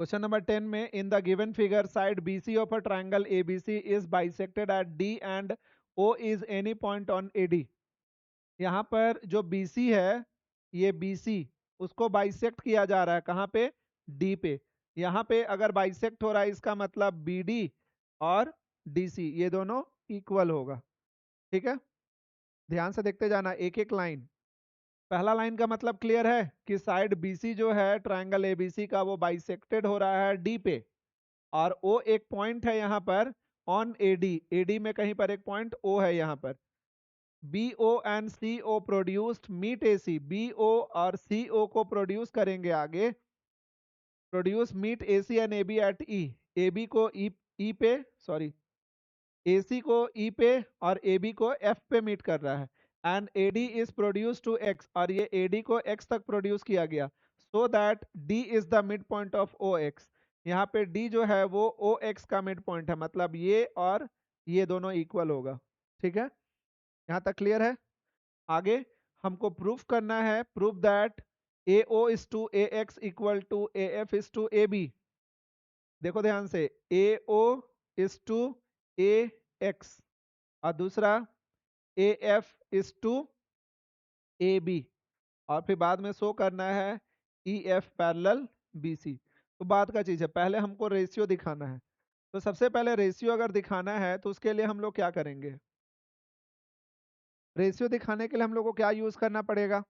Question number 10 में in the given figure side BC of a triangle ABC is bisected eight D and O is any point on AD। यहाँ पर जो BC है, ये BC उसको bisect किया जा रहा है कहाँ पे? D पे। यहाँ पे अगर बाइसेक्ट हो रहा है इसका मतलब BD और DC ये दोनों इक्वल होगा। ठीक है, ध्यान से देखते जाना एक एक लाइन। पहला लाइन का मतलब क्लियर है कि साइड BC जो है ट्राइंगल ABC का वो बाइसेक्टेड हो रहा है D पे, और O एक पॉइंट है यहाँ पर ऑन AD में कहीं पर एक पॉइंट O है यहाँ पर। BO and CO produced meet AC, BO और CO को प्रोड्यूस करेंगे आगे, produce meet AC and AB at E। AB को E पे, सॉरी AC को E पे और AB को F पे मीट कर रहा है। And AD is produce to X, और ये AD को X तक प्रोड्यूस किया गया, so that D is the mid point of OX। यहाँ पे D जो है वो OX का मिड पॉइंट है, मतलब ये और ये दोनों इक्वल होगा। ठीक है, यहाँ तक क्लियर है। आगे हमको प्रूफ करना है, proof that AO is to AX equal to AF is to AB। देखो ध्यान से, AO इज टू AX और दूसरा AF इज टू AB, और फिर बाद में शो करना है EF पैरेलल BC। तो बात का चीज है, पहले हमको रेशियो दिखाना है। तो सबसे पहले रेशियो अगर दिखाना है तो उसके लिए हम लोग क्या करेंगे? रेशियो दिखाने के लिए हम लोग को क्या यूज करना पड़ेगा?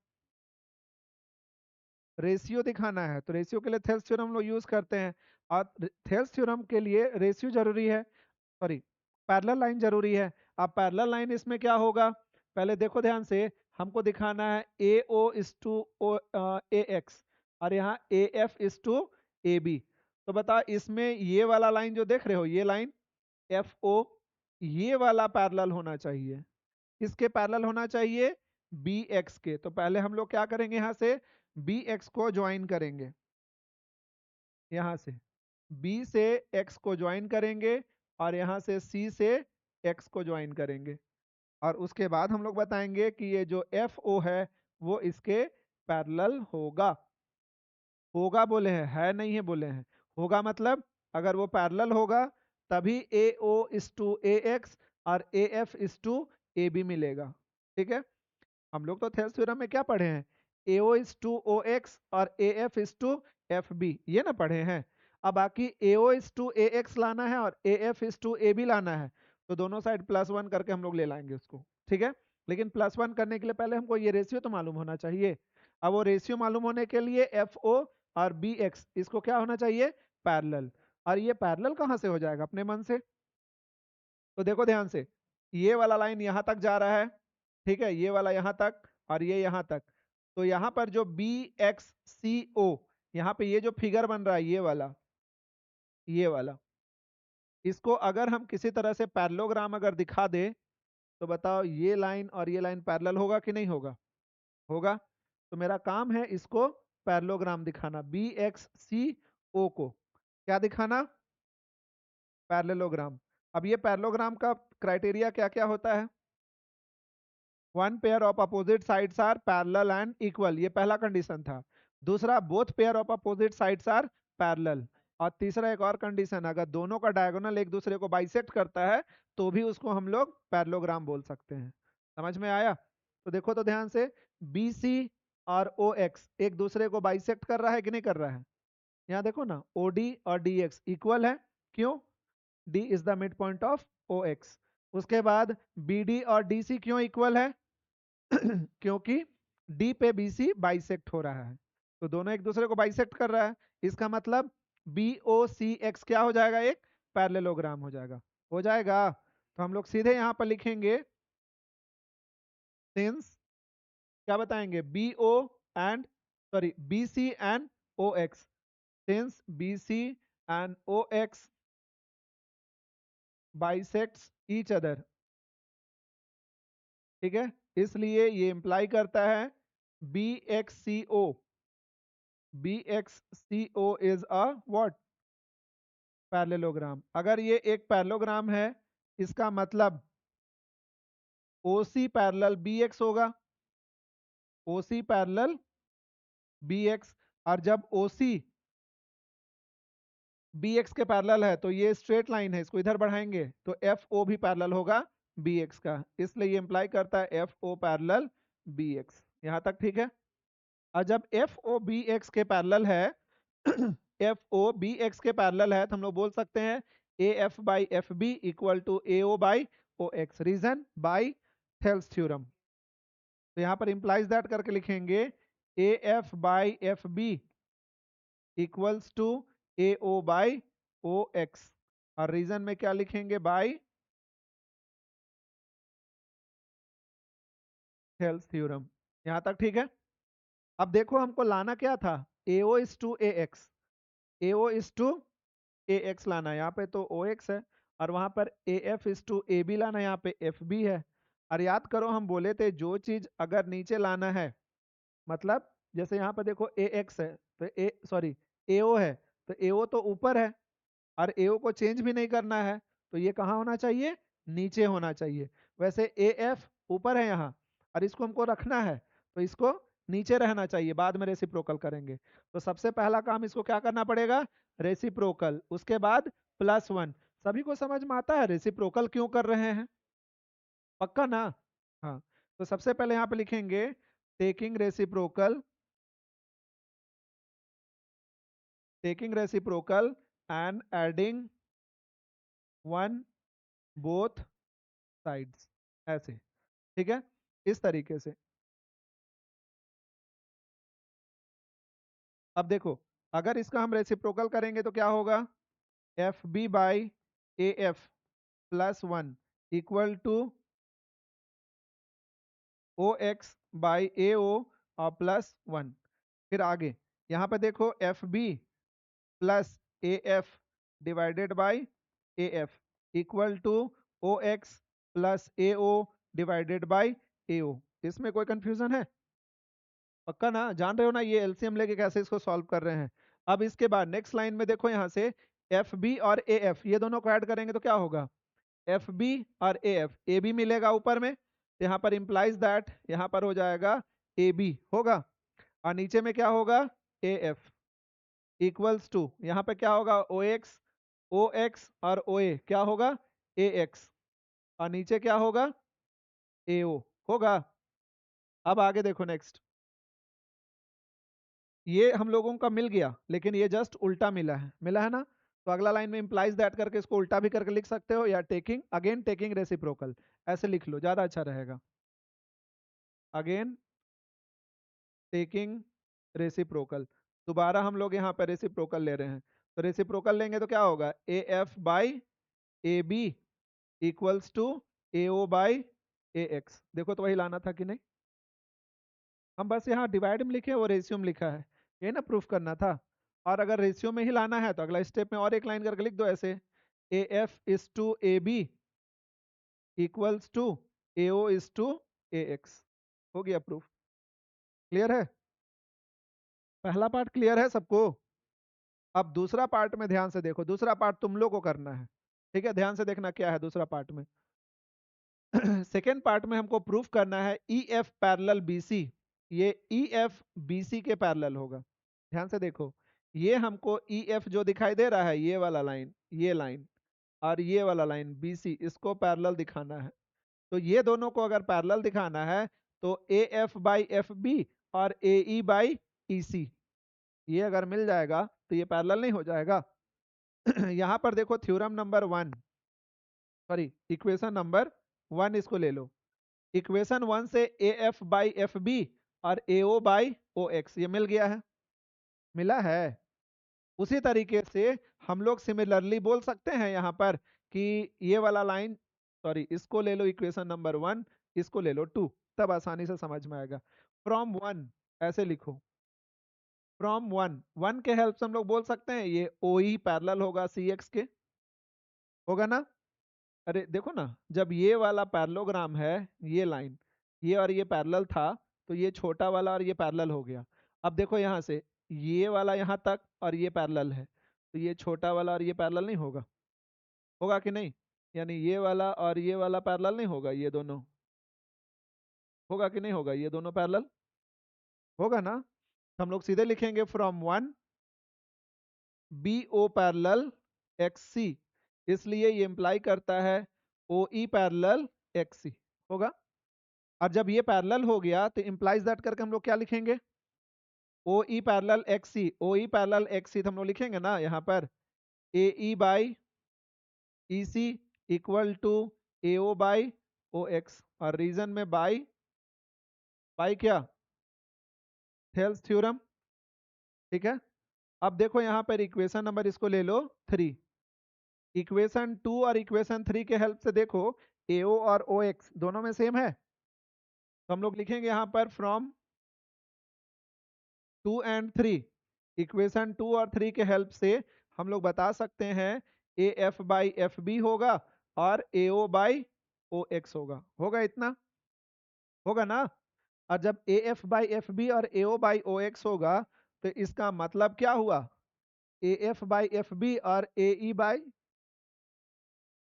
रेशियो दिखाना है तो रेशियो के लिए थेल्स थ्योरम हम लोग यूज करते हैं, और थेल्स थ्योरम के लिए रेशियो जरूरी है, सॉरी पैरेलल लाइन जरूरी है। अब पैरेलल लाइन इसमें क्या होगा, पहले देखो ध्यान से, हमको दिखाना है AO इज टू AX और यहाँ AF इज टू AB। तो बता इसमें ये वाला लाइन जो देख रहे हो, ये लाइन FO, ये वाला पैरेलल होना चाहिए। किसके पैरेलल होना चाहिए? BX के। तो पहले हम लोग क्या करेंगे, यहाँ से BX को ज्वाइन करेंगे, यहाँ से B से X को ज्वाइन करेंगे और यहाँ से C से X को ज्वाइन करेंगे, और उसके बाद हम लोग बताएंगे कि ये जो FO है वो इसके पैरेलल होगा। होगा बोले हैं, है नहीं है बोले हैं। होगा मतलब अगर वो पैरेलल होगा तभी AO इज टू AX और AF इज टू AB मिलेगा। ठीक है, हम लोग तो थेल्स थ्योरम में क्या पढ़े हैं? AO इज टू OX और AF इज टू FB, ये ना पढ़े हैं। अब बाकी AO इज टू AX लाना है और AF इज टू AB लाना है, तो दोनों साइड +1 करके हम लोग ले लाएंगे उसको। ठीक है, लेकिन +1 करने के लिए पहले हमको ये रेशियो तो मालूम होना चाहिए। अब वो रेशियो मालूम होने के लिए FO और BX इसको क्या होना चाहिए? पैरेलल। और ये पैरेलल कहाँ से हो जाएगा अपने मन से? तो देखो ध्यान से, ये वाला लाइन यहाँ तक जा रहा है, ठीक है, ये वाला यहाँ तक और ये यहाँ तक। तो यहाँ पर जो BXCO, यहाँ पे ये जो फिगर बन रहा है ये वाला, इसको अगर हम किसी तरह से पैरेललोग्राम अगर दिखा दे तो बताओ ये लाइन और ये लाइन पैरेलल होगा कि नहीं होगा? होगा। तो मेरा काम है इसको पैरेललोग्राम दिखाना, BXCO को क्या दिखाना? पैरेललोग्राम। अब ये पैरेललोग्राम का क्राइटेरिया क्या क्या होता है? One pair of opposite sides are parallel and equal, ये पहला कंडीशन था। दूसरा, both pair of opposite sides are parallel. और तीसरा एक और कंडीशन, अगर दोनों का डायगोनल एक दूसरे को बाइसेक्ट करता है तो भी उसको हम लोग पैरेललोग्राम बोल सकते हैं। समझ में आया? तो देखो तो ध्यान से, BC और OX एक दूसरे को बाइसेक्ट कर रहा है कि नहीं कर रहा है? यहाँ देखो ना, OD और DX इक्वल है। क्यों? D is the mid point of OX। उसके बाद BD और DC क्यों इक्वल है? क्योंकि डी पे BC बाइसेक्ट हो रहा है, तो दोनों एक दूसरे को बाइसेक्ट कर रहा है। इसका मतलब BOCX क्या हो जाएगा? एक पैरेललोग्राम हो जाएगा। हो जाएगा, तो हम लोग सीधे यहाँ पर लिखेंगे सिंस, क्या बताएंगे? BC and OX, since BC and OX bisects each other. ठीक है, इसलिए ये इंप्लाई करता है BXCO is a what? Parallelogram. अगर ये एक पैरेललोग्राम है इसका मतलब OC पैरेलल BX होगा, OC पैरेलल BX। और जब OC बी एक्स के पैरेलल है, तो ये स्ट्रेट लाइन है, इसको इधर बढ़ाएंगे तो एफ ओ भी पैरेलल होगा बी एक्स का, इसलिए ये इंप्लाई करता है F O parallel B X. यहाँ तक ठीक है। और जब एफ ओ बी एक्स के पैरेलल है एफ ओ बी एक्स के पैरेलल है तो हम लोग बोल सकते हैं A F by F B equal to A O by O X. Reason by Thales theorem. तो यहाँ पर इंप्लाइज दैट करके लिखेंगे A F by F B equals to A O by O X. और रीजन में क्या लिखेंगे? By Thales theorem. यहाँ तक ठीक है। अब देखो हमको लाना क्या था, A O is to A X, A O is to A X लाना है, यहाँ पे तो ओ एक्स है, और वहां पर A F is to A B लाना है, यहाँ पे एफ बी है। और याद करो हम बोले थे जो चीज अगर नीचे लाना है, मतलब जैसे यहाँ पर देखो ए एक्स है तो ए सॉरी ए ओ है, तो ए ओ तो ऊपर है और ए ओ को चेंज भी नहीं करना है, तो ये कहाँ होना चाहिए? नीचे होना चाहिए। वैसे ए एफ ऊपर है यहाँ और इसको हमको रखना है, तो इसको नीचे रहना चाहिए, बाद में रेसिप्रोकल करेंगे। तो सबसे पहला काम इसको क्या करना पड़ेगा? रेसिप्रोकल, उसके बाद प्लस वन। सभी को समझ में आता है रेसिप्रोकल क्यों कर रहे हैं? पक्का ना? हाँ। तो सबसे पहले यहाँ पे लिखेंगे taking reciprocal, taking reciprocal and adding one both sides, ऐसे। ठीक है, इस तरीके से। अब देखो अगर इसका हम रेसिप्रोकल करेंगे तो क्या होगा? F B by A F plus one equal to O X by A O और प्लस वन। फिर आगे यहाँ पे देखो F B plus A F divided by A F equal to O X plus A O divided by A O. इसमें कोई confusion है? पक्का ना? जान रहे हो ना ये एलसीएम लेके कैसे इसको सॉल्व कर रहे हैं? अब इसके बाद नेक्स्ट लाइन में देखो यहाँ से एफ बी और ए एफ ये दोनों को ऐड करेंगे तो क्या होगा? एफ बी और ए एफ, ए बी मिलेगा ऊपर में, तो यहाँ पर इंप्लाइज दैट यहाँ पर हो जाएगा ए बी होगा, और नीचे में क्या होगा? ए एफ इक्वल्स टू यहाँ पे क्या होगा? ओ एक्स और ओ ए क्या होगा? ए एक्स, और नीचे क्या होगा? ए ओ होगा। अब आगे देखो नेक्स्ट, ये हम लोगों का मिल गया लेकिन ये जस्ट उल्टा मिला है ना? तो अगला लाइन में इंप्लाइज दैट करके इसको उल्टा भी करके लिख सकते हो, या टेकिंग अगेन टेकिंग रेसिप्रोकल ऐसे लिख लो, ज्यादा अच्छा रहेगा। अगेन टेकिंग रेसिप्रोकल, दोबारा हम लोग यहाँ पर रेसिप्रोकल ले रहे हैं, तो रेसिप्रोकल लेंगे तो क्या होगा? A F by A B equals to A O by A X. देखो तो वही लाना था कि नहीं? हम बस यहाँ डिवाइड में लिखे, वो रेशियो में लिखा है, ये ना प्रूफ करना था। और अगर रेशियो में ही लाना है तो अगला स्टेप में और एक लाइन करके लिख दो ऐसे, A F is to A B equals to A O is to A X. हो गया प्रूफ। क्लियर है? पहला पार्ट क्लियर है सबको? अब दूसरा पार्ट में ध्यान से देखो, दूसरा पार्ट तुम लोग को करना है। ठीक है, ध्यान से देखना क्या है दूसरा पार्ट में। सेकेंड पार्ट में हमको प्रूफ करना है E F parallel B C, ये ई एफ बी सी के पैरेलल होगा। ध्यान से देखो, ये हमको ई एफ जो दिखाई दे रहा है, ये वाला लाइन, ये लाइन और ये वाला लाइन बी सी, इसको पैरेलल दिखाना है। तो ये दोनों को अगर पैरेलल दिखाना है तो A F by F B और ए ई बाई ई सी, ये अगर मिल जाएगा तो ये पैरेलल नहीं हो जाएगा? यहाँ पर देखो theorem number one, sorry equation number one इसको ले लो। इक्वेशन वन से A F by F B और A O by O x ये मिल गया है, मिला है। उसी तरीके से हम लोग सिमिलरली बोल सकते हैं यहाँ पर कि ये वाला लाइन, सॉरी इसको ले लो इक्वेशन नंबर वन, इसको ले लो टू, तब आसानी से समझ में आएगा। फ्रॉम वन ऐसे लिखो, फ्रॉम वन, वन के हेल्प से हम लोग बोल सकते हैं ये ओ ई पैरेलल होगा सी एक्स के, होगा ना? अरे देखो ना, जब ये वाला पैरेललोग्राम है, ये लाइन, ये और ये पैरेलल था, तो ये छोटा वाला और ये पैरेलल हो गया। अब देखो यहाँ से ये वाला यहाँ तक और ये पैरेलल है, तो ये छोटा वाला और ये पैरेलल नहीं होगा? होगा कि नहीं? यानी ये वाला और ये वाला पैरेलल नहीं होगा, ये दोनों होगा कि नहीं होगा? ये दोनों पैरेलल होगा ना? तो हम लोग सीधे लिखेंगे from one B O parallel X C, इसलिए ये इम्प्लाई करता है ओ ई पैरेलल एक्स सी होगा। और जब ये पैरेलल हो गया तो इम्प्लाइज दैट करके हम लोग क्या लिखेंगे, O E parallel X C, O E parallel X C तो हम लोग लिखेंगे ना यहाँ पर A E by E C equal to A O by O X, और रीजन में बाई बाई क्या, थेल्स थ्योरम। ठीक है, अब देखो यहाँ पर इक्वेशन नंबर इसको ले लो 3, इक्वेशन 2 और इक्वेशन 3 के हेल्प से देखो ए ओ और ओ एक्स दोनों में सेम है, तो हम लोग लिखेंगे यहाँ पर फ्रॉम 2 एंड 3, इक्वेशन 2 और 3 के हेल्प से हम लोग बता सकते हैं A F by F B होगा और A O by O x होगा इतना, होगा ना। और जब A F by F B और A O by O x होगा तो इसका मतलब क्या हुआ, A F by F B और A E by,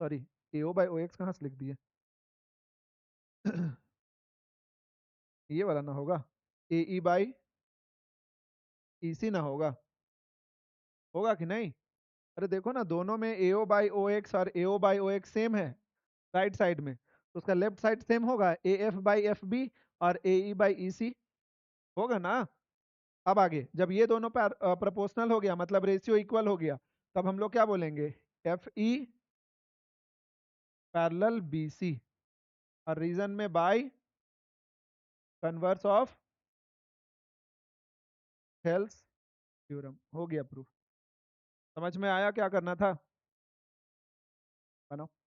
sorry, A O by O X कहाँ से लिख दिए ये वाला ना होगा, ए ई बाई ई सी ना होगा, होगा कि नहीं। अरे देखो ना दोनों में ए ओ बाई ओ एक्स और A O by O X same है राइट साइड में, तो उसका लेफ्ट साइड सेम होगा A F by F B और ए ई बाई ई सी, होगा ना। अब आगे जब ये दोनों प्रोपोर्शनल हो गया मतलब रेशियो इक्वल हो गया, तब हम लोग क्या बोलेंगे, F E parallel B C, और रीजन में by converse of Thales theorem, हो गया प्रूफ। समझ में आया क्या करना था, बनाओ।